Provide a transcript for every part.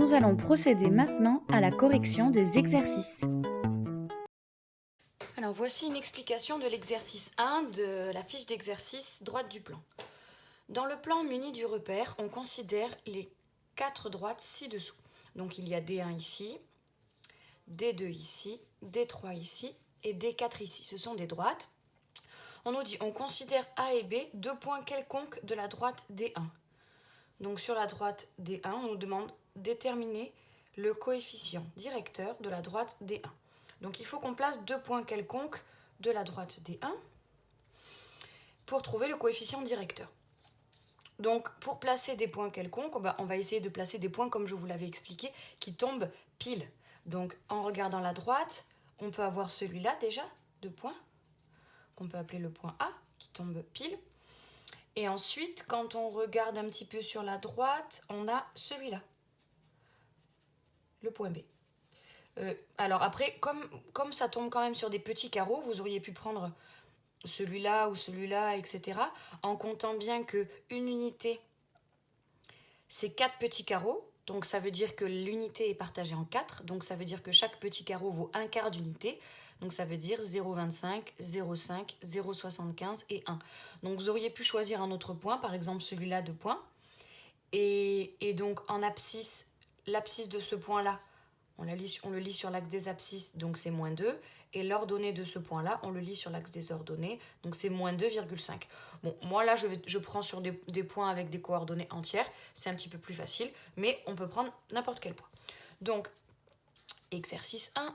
nous allons procéder maintenant à la correction des exercices. Alors voici une explication de l'exercice 1 de la fiche d'exercice droite du plan. Dans le plan muni du repère, on considère les 4 droites ci-dessous. Donc il y a D1 ici, D2 ici, D3 ici et D4 ici. Ce sont des droites. On nous dit on considère A et B deux points quelconques de la droite D1. Donc sur la droite D1, on nous demande déterminer le coefficient directeur de la droite D1. Donc il faut qu'on place deux points quelconques de la droite D1 pour trouver le coefficient directeur. Donc pour placer des points quelconques, on va essayer de placer des points comme je vous l'avais expliqué, qui tombent pile. Donc en regardant la droite, on peut avoir celui-là déjà, deux points, qu'on peut appeler le point A, qui tombe pile. Et ensuite, quand on regarde un petit peu sur la droite, on a celui-là, le point B. Alors après, comme ça tombe quand même sur des petits carreaux, vous auriez pu prendre celui-là ou celui-là, etc. En comptant bien qu'une unité, c'est 4 petits carreaux. Donc ça veut dire que l'unité est partagée en 4. Donc ça veut dire que chaque petit carreau vaut un quart d'unité. Donc ça veut dire 0,25, 0,5, 0,75 et 1. Donc vous auriez pu choisir un autre point, par exemple celui-là de point. Et donc en abscisse, l'abscisse de ce point-là, on le lit sur l'axe des abscisses, donc c'est moins 2. Et l'ordonnée de ce point-là, on le lit sur l'axe des ordonnées, donc c'est moins 2,5. Bon, moi là, je prends sur des points avec des coordonnées entières, c'est un petit peu plus facile, mais on peut prendre n'importe quel point. Donc, exercice 1,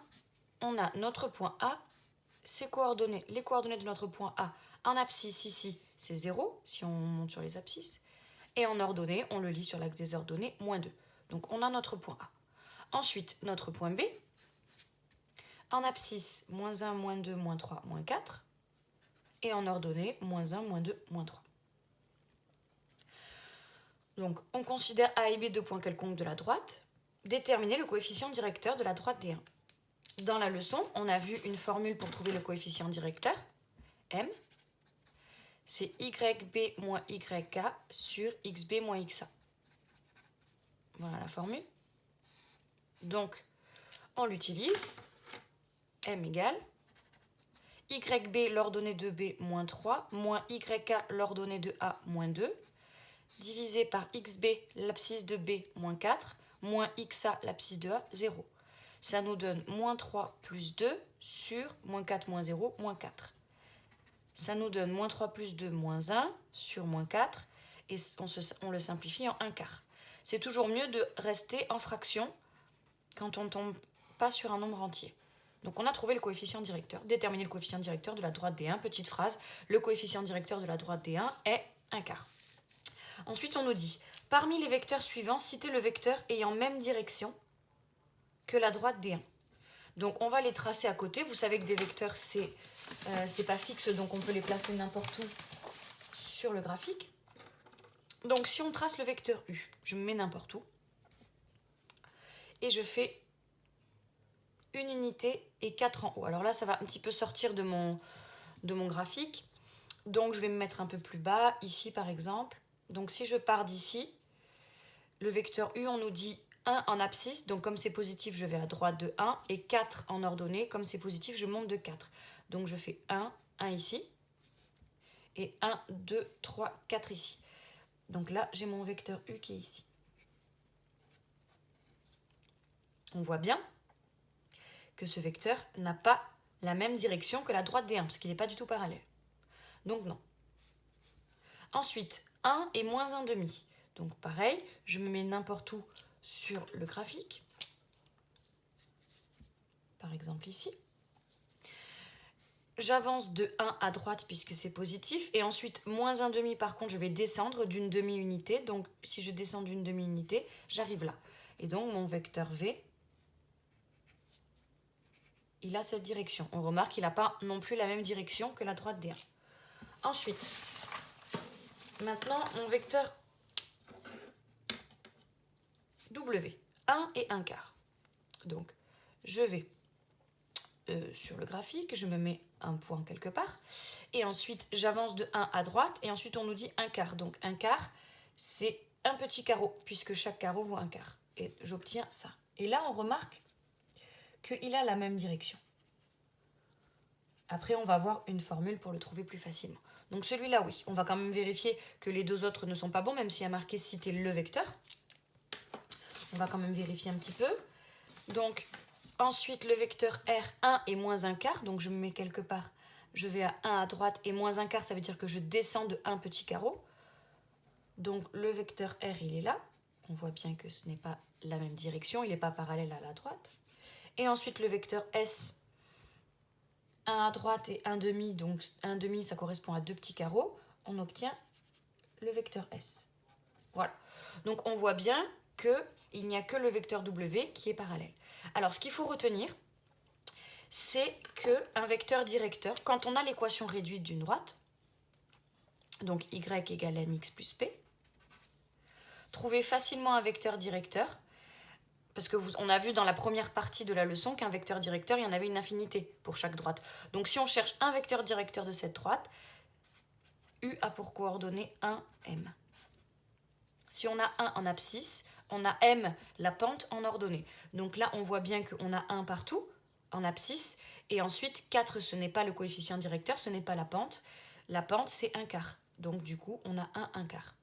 on a notre point A, les coordonnées de notre point A en abscisse ici, c'est 0, si on monte sur les abscisses. Et en ordonnée, on le lit sur l'axe des ordonnées, moins 2. Donc on a notre point A. Ensuite, notre point B, en abscisse, moins 1, moins 2, moins 3, moins 4. Et en ordonnée, moins 1, moins 2, moins 3. Donc, on considère A et B deux points quelconques de la droite. Déterminer le coefficient directeur de la droite D1. Dans la leçon, on a vu une formule pour trouver le coefficient directeur, M. C'est YB moins YK sur XB moins XA. Voilà la formule. Donc, on l'utilise. M égale YB l'ordonnée de B moins 3 moins YK l'ordonnée de A moins 2 divisé par XB l'abscisse de B moins 4 moins XA l'abscisse de A 0. Ça nous donne moins 3 plus 2 sur moins 4 moins 0 moins 4. Ça nous donne moins 3 plus 2 moins 1 sur moins 4 et on le simplifie en 1 quart. C'est toujours mieux de rester en fraction quand on ne tombe pas sur un nombre entier. Donc on a trouvé le coefficient directeur. Déterminer le coefficient directeur de la droite D1. Petite phrase, le coefficient directeur de la droite D1 est 1 quart. Ensuite on nous dit, parmi les vecteurs suivants, citez le vecteur ayant même direction que la droite D1. Donc on va les tracer à côté. Vous savez que des vecteurs, c'est pas fixe, donc on peut les placer n'importe où sur le graphique. Donc si on trace le vecteur U, je me mets n'importe où. Et je fais une unité et 4 en haut. Alors là, ça va un petit peu sortir de mon graphique. Donc je vais me mettre un peu plus bas, ici par exemple. Donc si je pars d'ici, le vecteur U, on nous dit 1 en abscisse. Donc comme c'est positif, je vais à droite de 1. Et 4 en ordonnée. Comme c'est positif, je monte de 4. Donc je fais 1, 1 ici. Et 1, 2, 3, 4 ici. Donc là, j'ai mon vecteur U qui est ici. On voit bien que ce vecteur n'a pas la même direction que la droite D1, parce qu'il n'est pas du tout parallèle. Donc non. Ensuite, 1 et moins 1 demi. Donc pareil, je me mets n'importe où sur le graphique. Par exemple ici. J'avance de 1 à droite puisque c'est positif. Et ensuite, moins 1 demi, par contre, je vais descendre d'une demi-unité. Donc si je descends d'une demi-unité, j'arrive là. Et donc mon vecteur V, il a cette direction. On remarque qu'il n'a pas non plus la même direction que la droite D1. Ensuite, maintenant, mon vecteur W, 1 et 1 quart. Donc, je vais sur le graphique, je me mets un point quelque part. Et ensuite, j'avance de 1 à droite. Et ensuite, on nous dit 1 quart. Donc, 1 quart, c'est un petit carreau, puisque chaque carreau vaut 1 quart. et j'obtiens ça. Et là, on remarque qu'il a la même direction. Après, on va voir une formule pour le trouver plus facilement. Donc celui-là, oui. On va quand même vérifier que les deux autres ne sont pas bons, même s'il y a marqué citer le vecteur. On va quand même vérifier un petit peu. Donc, ensuite, le vecteur R1 est moins un quart. Donc, je me mets quelque part. Je vais à 1 à droite et moins un quart, ça veut dire que je descends de un petit carreau. Donc, le vecteur R, il est là. On voit bien que ce n'est pas la même direction. Il n'est pas parallèle à la droite. Et ensuite, le vecteur S, 1 à droite et 1 demi. Donc, 1 demi, ça correspond à 2 petits carreaux. On obtient le vecteur S. Voilà. Donc, on voit bien qu'il n'y a que le vecteur W qui est parallèle. Alors, ce qu'il faut retenir, c'est qu'un vecteur directeur, quand on a l'équation réduite d'une droite, donc y égale mx plus p, trouver facilement un vecteur directeur, parce qu'on a vu dans la première partie de la leçon qu'un vecteur directeur, il y en avait une infinité pour chaque droite. Donc, si on cherche un vecteur directeur de cette droite, U a pour coordonnée 1, M. Si on a 1 en abscisse, on a M, la pente, en ordonnée. Donc là, on voit bien qu'on a 1 partout, en abscisse. Et ensuite, 4, ce n'est pas le coefficient directeur, ce n'est pas la pente. La pente, c'est 1 quart. Donc du coup, on a 1 quart.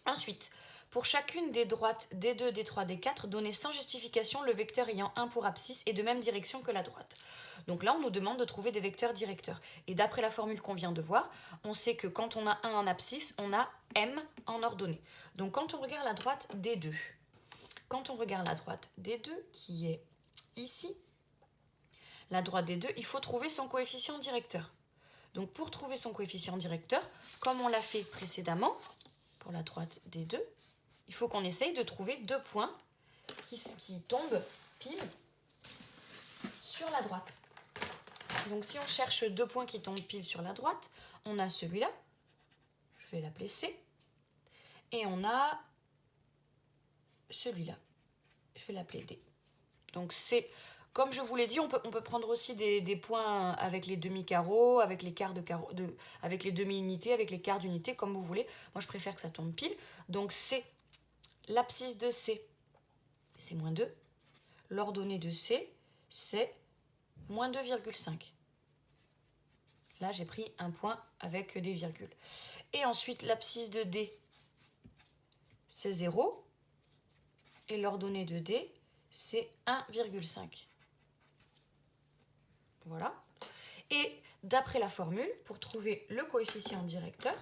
Ensuite, pour chacune des droites D2, D3, D4, donnez sans justification le vecteur ayant 1 pour abscisse et de même direction que la droite. Donc là, on nous demande de trouver des vecteurs directeurs. Et d'après la formule qu'on vient de voir, on sait que quand on a 1 en abscisse, on a M en ordonnée. Donc quand on regarde la droite D2, qui est ici, la droite D2, il faut trouver son coefficient directeur. Donc pour trouver son coefficient directeur, comme on l'a fait précédemment, pour la droite D2, il faut qu'on essaye de trouver deux points qui tombent pile sur la droite. Donc si on cherche deux points qui tombent pile sur la droite, on a celui-là, je vais l'appeler C, et on a celui-là, je vais l'appeler D. Donc c'est, comme je vous l'ai dit, on peut prendre aussi des points avec les demi-carreaux, avec les quarts de carreaux, avec les demi-unités, avec les quarts d'unité, comme vous voulez. Moi je préfère que ça tombe pile. Donc C, l'abscisse de C, c'est moins 2. L'ordonnée de C, c'est moins 2,5. Là, j'ai pris un point avec des virgules. Et ensuite, l'abscisse de D, c'est 0. Et l'ordonnée de D, c'est 1,5. Voilà. Et d'après la formule, pour trouver le coefficient directeur,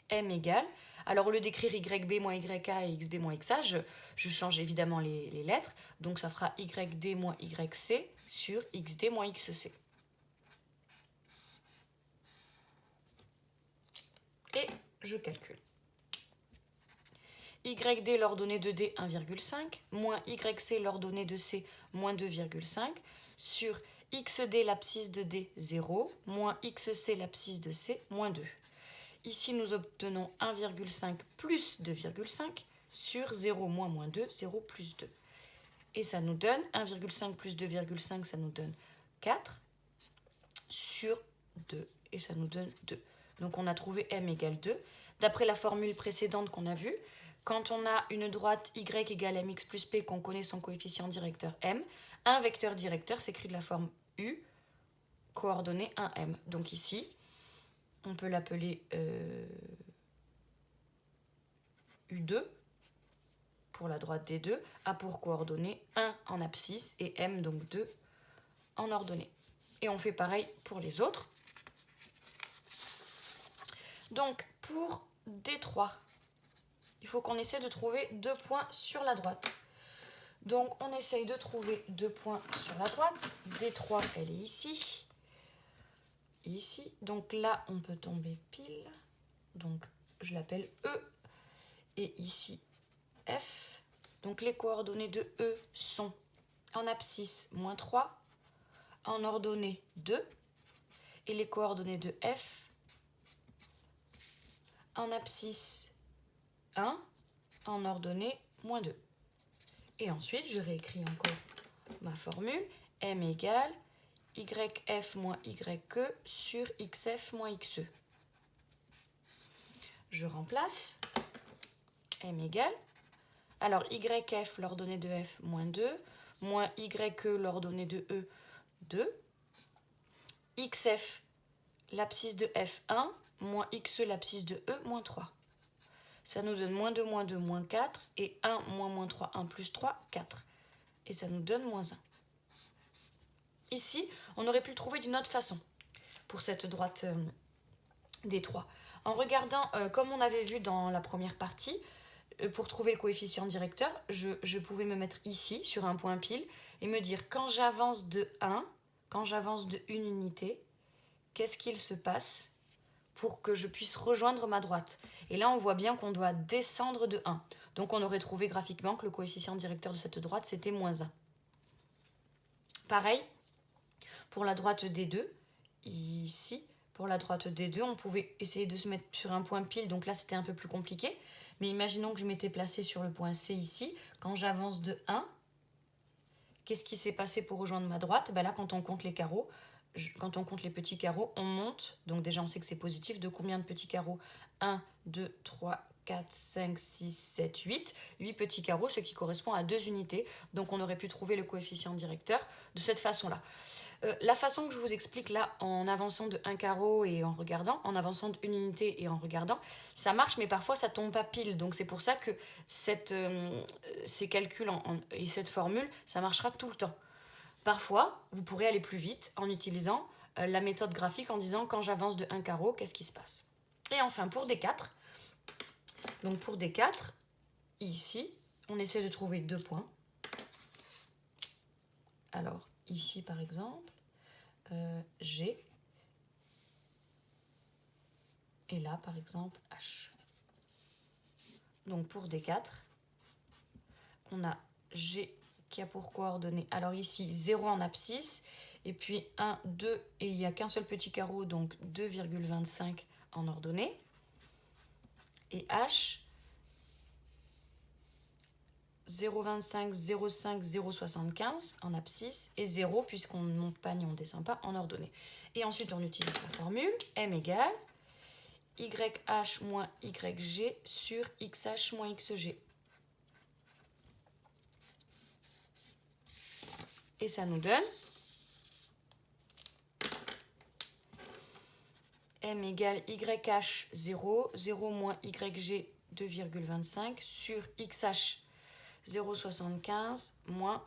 M égale, alors au lieu d'écrire YB moins YK et XB moins XA, je change évidemment les lettres. Donc ça fera YD moins YC sur XD moins XC. Et je calcule. YD l'ordonnée de D 1,5 moins YC l'ordonnée de C moins 2,5 sur XD l'abscisse de D 0 moins XC l'abscisse de C moins 2. Ici nous obtenons 1,5 plus 2,5 sur 0 moins moins 2, 0 plus 2. Et ça nous donne 1,5 plus 2,5, ça nous donne 4 sur 2. Et ça nous donne 2. Donc on a trouvé M égale 2. D'après la formule précédente qu'on a vue, quand on a une droite Y égale mx plus p, qu'on connaît son coefficient directeur M, un vecteur directeur s'écrit de la forme U, coordonnée 1M. Donc ici, on peut l'appeler U2 pour la droite D2, a pour coordonnées 1 en abscisse et M, donc 2 en ordonnée. Et on fait pareil pour les autres. Donc pour D3, il faut qu'on essaie de trouver deux points sur la droite. Donc on essaye de trouver deux points sur la droite. D3, elle est ici. Ici. Donc là, on peut tomber pile. Donc je l'appelle E. Et ici, F. Donc les coordonnées de E sont en abscisse moins 3, en ordonnée 2. Et les coordonnées de F en abscisse 1, en ordonnée moins 2. Et ensuite, je réécris encore ma formule. M égale YF moins YE sur XF moins XE. Je remplace. M égale Alors, YF, l'ordonnée de F, moins 2, moins YE, l'ordonnée de E, 2. XF, l'abscisse de F, 1, moins XE, l'abscisse de E, moins 3. Ça nous donne moins 2, moins 4, et 1, moins 3, 1 plus 3, 4. Et ça nous donne moins 1. Ici, on aurait pu le trouver d'une autre façon pour cette droite des 3. En regardant, comme on avait vu dans la première partie, pour trouver le coefficient directeur, je pouvais me mettre ici, sur un point pile, et me dire quand j'avance de 1, quand j'avance de 1 unité, qu'est-ce qu'il se passe pour que je puisse rejoindre ma droite. Et là, on voit bien qu'on doit descendre de 1. Donc, on aurait trouvé graphiquement que le coefficient directeur de cette droite, c'était moins 1. Pareil, pour la droite D2, ici, pour la droite D2, on pouvait essayer de se mettre sur un point pile, donc là, c'était un peu plus compliqué. Mais imaginons que je m'étais placée sur le point C ici. Quand j'avance de 1, qu'est-ce qui s'est passé pour rejoindre ma droite? Ben là, quand on compte les carreaux, quand on compte les petits carreaux, on monte. Donc déjà, on sait que c'est positif. De combien de petits carreaux? 1, 2, 3, 4, 5, 6, 7, 8. 8 petits carreaux, ce qui correspond à 2 unités. Donc on aurait pu trouver le coefficient directeur de cette façon-là. La façon que je vous explique là, en avançant de 1 carreau et en regardant, en avançant de 1 unité et en regardant, ça marche, mais parfois ça tombe pas pile. Donc c'est pour ça que ces calculs et cette formule, ça marchera tout le temps. Parfois, vous pourrez aller plus vite en utilisant la méthode graphique en disant quand j'avance de 1 carreau, qu'est-ce qui se passe? Et enfin, pour D4, donc pour D4, ici, on essaie de trouver 2 points. Alors, ici par exemple, G, et là par exemple H. Donc pour D4, on a G qui a pour coordonnées, alors ici 0 en abscisse, et puis 1, 2, et il n'y a qu'un seul petit carreau, donc 2,25 en ordonnée. Et H, 0,25, 0,5, 0,75 en abscisse, et 0, puisqu'on ne monte pas ni on ne descend pas, en ordonnée. Et ensuite, on utilise la formule M égale YH moins YG sur XH moins XG. Et ça nous donne M égale YH 0, 0 moins YG 2,25 sur XH 0,75 moins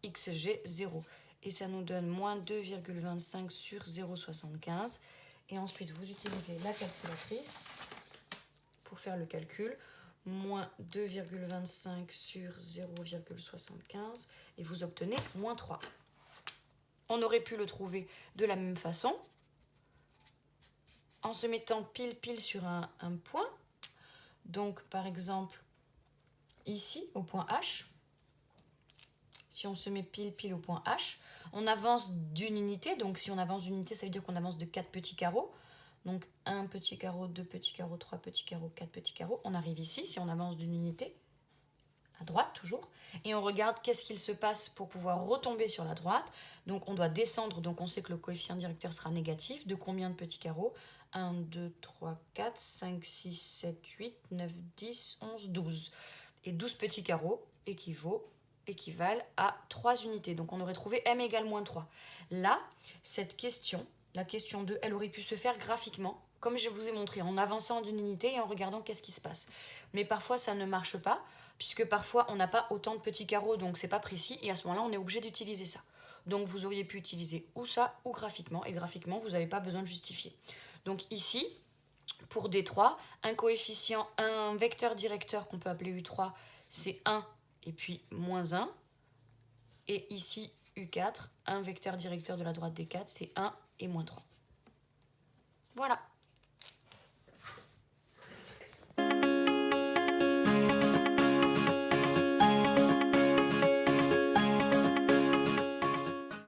XG 0. Et ça nous donne moins 2,25 sur 0,75. Et ensuite, vous utilisez la calculatrice pour faire le calcul. Moins 2,25 sur 0,75 et vous obtenez moins 3. On aurait pu le trouver de la même façon en se mettant pile sur un point. Donc par exemple ici au point H, si on se met pile au point H, on avance d'une unité. Donc si on avance d'une unité, ça veut dire qu'on avance de 4 petits carreaux. Donc 1 petit carreau, 2 petits carreaux, 3 petits carreaux, 4 petits carreaux. On arrive ici, si on avance d'une unité, à droite toujours, et on regarde qu'est-ce qu'il se passe pour pouvoir retomber sur la droite. Donc on doit descendre, donc on sait que le coefficient directeur sera négatif. De combien de petits carreaux? 1, 2, 3, 4, 5, 6, 7, 8, 9, 10, 11, 12. Et 12 petits carreaux équivalent à 3 unités. Donc on aurait trouvé M égale moins 3. Là, cette question, la question 2, elle aurait pu se faire graphiquement, comme je vous ai montré, en avançant d'une unité et en regardant qu'est-ce qui se passe. Mais parfois, ça ne marche pas, puisque parfois, on n'a pas autant de petits carreaux, donc c'est pas précis, et à ce moment-là, on est obligé d'utiliser ça. Donc vous auriez pu utiliser ou ça, ou graphiquement, et graphiquement, vous n'avez pas besoin de justifier. Donc ici, pour D3, un vecteur directeur qu'on peut appeler U3, c'est 1 et puis moins 1. Et ici, U4, un vecteur directeur de la droite D4, c'est 1 et moins 3. Voilà.